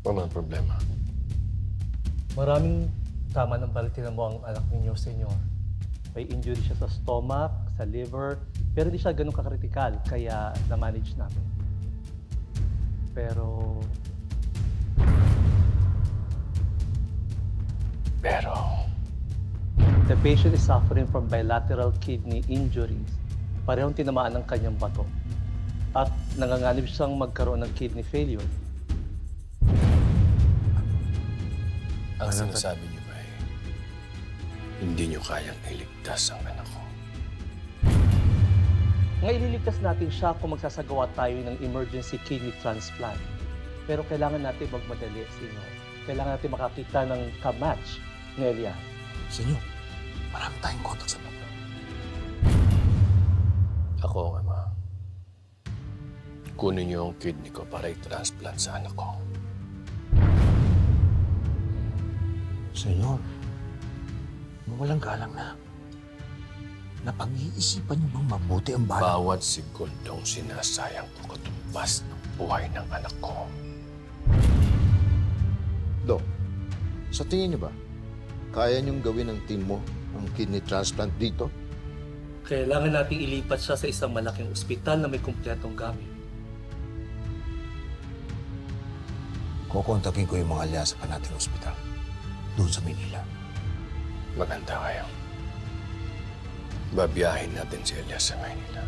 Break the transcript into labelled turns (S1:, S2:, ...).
S1: Ano ang problema?
S2: Maraming tama ng balitin mo ang anak ninyo, senyor. May injury siya sa stomach, sa liver, pero hindi siya ganun kakritikal, kaya na-manage namin. Pero... The patient is suffering from bilateral kidney injuries. Parehong tinamaan ng kanyang bato. At nanganganib siyang magkaroon ng kidney failure.
S1: Ang sinasabi niyo ba hindi niyo kayang iligtas ang anak ko?
S2: Ngayon ililigtas natin siya kung magsasagawa tayo ng emergency kidney transplant. Pero kailangan natin magmadali, senyor. Kailangan natin makakita ng kamatch ni Elias.
S3: Senyor, marami tayong kontak sa doktor.
S1: Ako ang ama. Kunin niyo ang kidney ko para i-transplant sa anak ko.
S3: Senyor, walang galang na. Napag-iisipan niyo bang mabuti ang bahay?
S1: Bawat segundong sinasayang ko katumbas ng buhay ng anak ko.
S4: Dok, sa tingin niyo ba, kaya niyong gawin ng team mo ang kidney transplant dito?
S2: Kailangan nating ilipat siya sa isang malaking ospital na may kumpletong gamit.
S3: Kukontakin ko yung mga alyasa pa natin ng ospital. Doon sa Manila.
S1: Maganda kayo. Babiyahin natin si Elias sa Maynila.